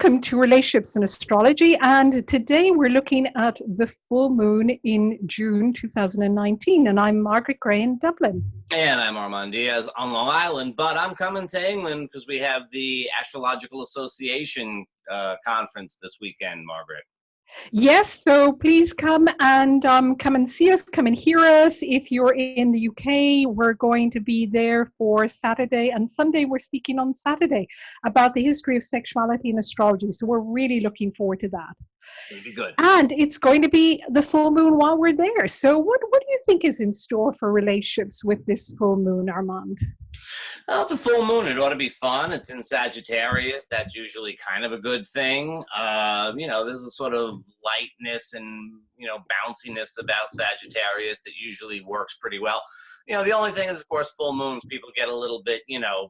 Welcome to Relationships and Astrology, and today we're looking at the full moon in June 2019, and I'm Margaret Gray in Dublin. And I'm Armand Diaz on Long Island, but I'm coming to England because we have the Astrological Association conference this weekend, Margaret. Yes, so please come and see us, come and hear us. If you're in the UK, we're going to be there for Saturday and Sunday. We're speaking on Saturday about the history of sexuality and astrology. So we're really looking forward to that. It'll be good. And it's going to be the full moon while we're there. So what do you think is in store for relationships with this full moon, Armand? Well, it's a full moon. It ought to be fun. It's in Sagittarius. That's usually kind of a good thing. There's a sort of lightness and, bounciness about Sagittarius that usually works pretty well. The only thing is, of course, full moons, people get a little bit,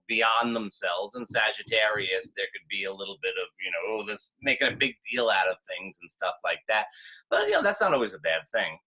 beyond themselves. In Sagittarius, there could be a little bit of, this making a big deal out of things and stuff like that. But, that's not always a bad thing.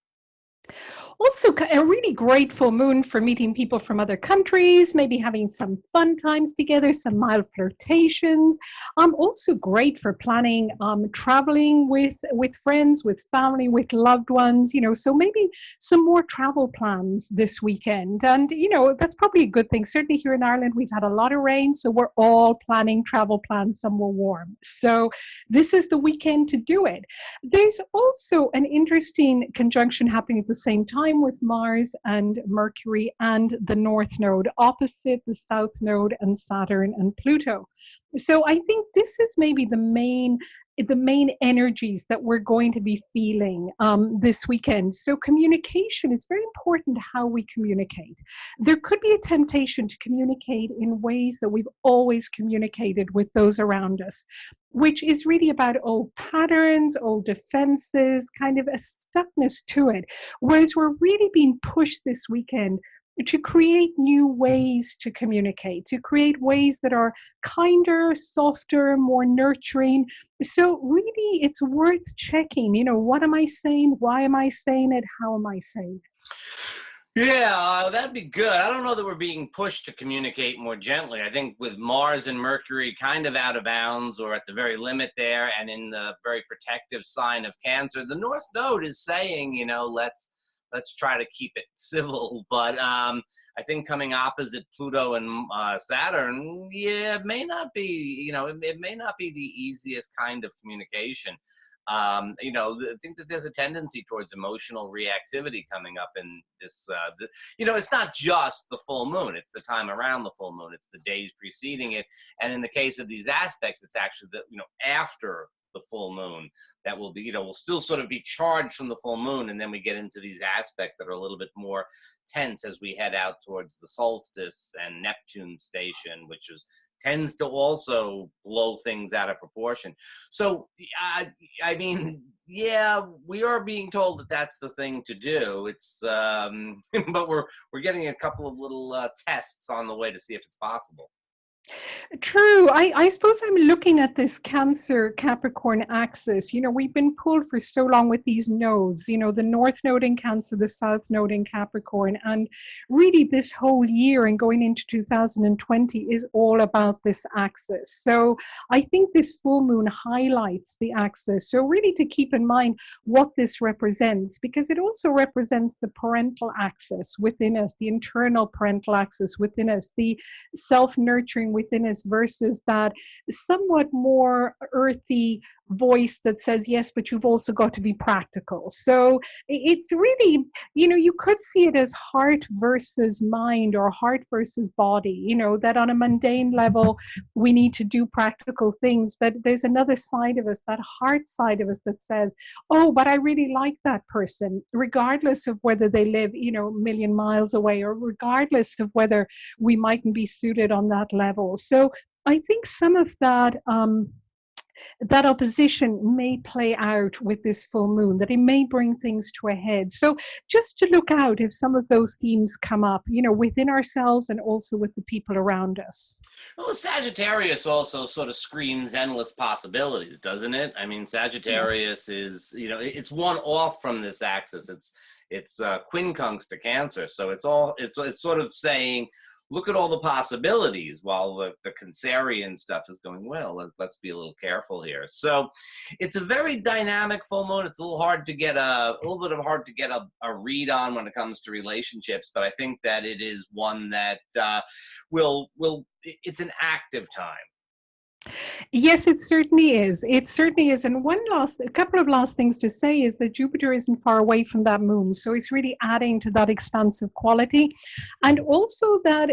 Also, a really great full moon for meeting people from other countries, maybe having some fun times together, some mild flirtations. Also great for planning traveling with friends, with family, with loved ones, so maybe some more travel plans this weekend. And, that's probably a good thing. Certainly here in Ireland, we've had a lot of rain, so we're all planning travel plans somewhere warm. So this is the weekend to do it. There's also an interesting conjunction happening at the same time with Mars and Mercury and the North Node opposite the South Node and Saturn and Pluto. So I think this is maybe the main energies that we're going to be feeling this weekend. So communication, it's very important how we communicate. There could be a temptation to communicate in ways that we've always communicated with those around us, which is really about old patterns, old defenses, kind of a stuckness to it. Whereas we're really being pushed this weekend to create new ways to communicate, to create ways that are kinder, softer, more nurturing. So really, it's worth checking, what am I saying? Why am I saying it? How am I saying it? Yeah, that'd be good. I don't know that we're being pushed to communicate more gently. I think with Mars and Mercury kind of out of bounds or at the very limit there and in the very protective sign of Cancer, the North Node is saying, let's try to keep it civil. But I think coming opposite Pluto and Saturn, it may not be, it may not be the easiest kind of communication. I think that there's a tendency towards emotional reactivity coming up in this, it's not just the full moon, it's the time around the full moon, it's the days preceding it. And in the case of these aspects, it's actually after the full moon that will be, will still sort of be charged from the full moon. And then we get into these aspects that are a little bit more tense as we head out towards the solstice and Neptune station, which tends to also blow things out of proportion. So, we are being told that that's the thing to do. It's, but we're getting a couple of little tests on the way to see if it's possible. True. I suppose I'm looking at this Cancer Capricorn axis. We've been pulled for so long with these nodes, the North Node in Cancer, the South Node in Capricorn. And really this whole year and going into 2020 is all about this axis. So I think this full moon highlights the axis. So really to keep in mind what this represents, because it also represents the parental axis within us, the internal parental axis within us, the self-nurturing within us versus that somewhat more earthy voice that says, yes, but you've also got to be practical. So it's really, you could see it as heart versus mind or heart versus body, that on a mundane level, we need to do practical things. But there's another side of us, that heart side of us that says, oh, but I really like that person, regardless of whether they live, a million miles away or regardless of whether we mightn't be suited on that level. So I think some of that that opposition may play out with this full moon, that it may bring things to a head. So just to look out if some of those themes come up, within ourselves and also with the people around us. Well, Sagittarius also sort of screams endless possibilities, doesn't it? I mean, Sagittarius is, it's one off from this axis. It's quincunx to Cancer. So it's sort of saying, look at all the possibilities, while the Cancerian stuff is going, well, let's be a little careful here. So it's a very dynamic full moon. It's a little hard to get a read on when it comes to relationships, but I think that it is one that it's an active time. Yes, it certainly is. It certainly is. And a couple of last things to say is that Jupiter isn't far away from that moon. So it's really adding to that expansive quality. And also that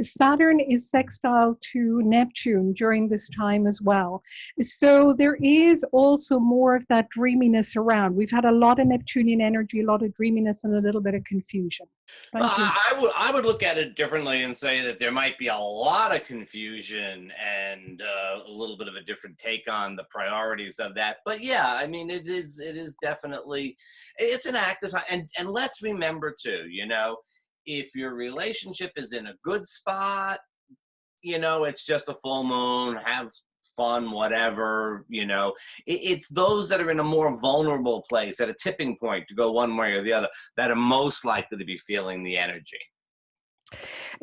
Saturn is sextile to Neptune during this time as well. So there is also more of that dreaminess around. We've had a lot of Neptunian energy, a lot of dreaminess, and a little bit of confusion. I would look at it differently and say that there might be a lot of confusion and a little bit of a different take on the priorities of that. But yeah, I mean, it is definitely, it's an active time. And let's remember too, if your relationship is in a good spot, it's just a full moon, have fun, whatever, it's those that are in a more vulnerable place at a tipping point to go one way or the other that are most likely to be feeling the energy.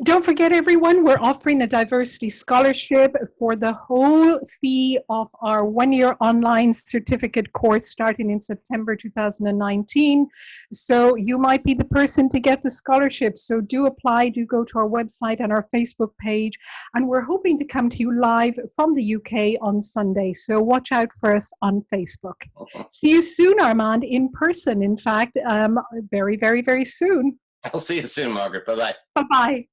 Don't forget, everyone, we're offering a diversity scholarship for the whole fee of our one-year online certificate course starting in September 2019. So you might be the person to get the scholarship. So do apply, do go to our website and our Facebook page. And we're hoping to come to you live from the UK on Sunday. So watch out for us on Facebook. See you soon, Armand, in person. In fact, very, very, very soon. I'll see you soon, Margaret. Bye-bye. Bye-bye.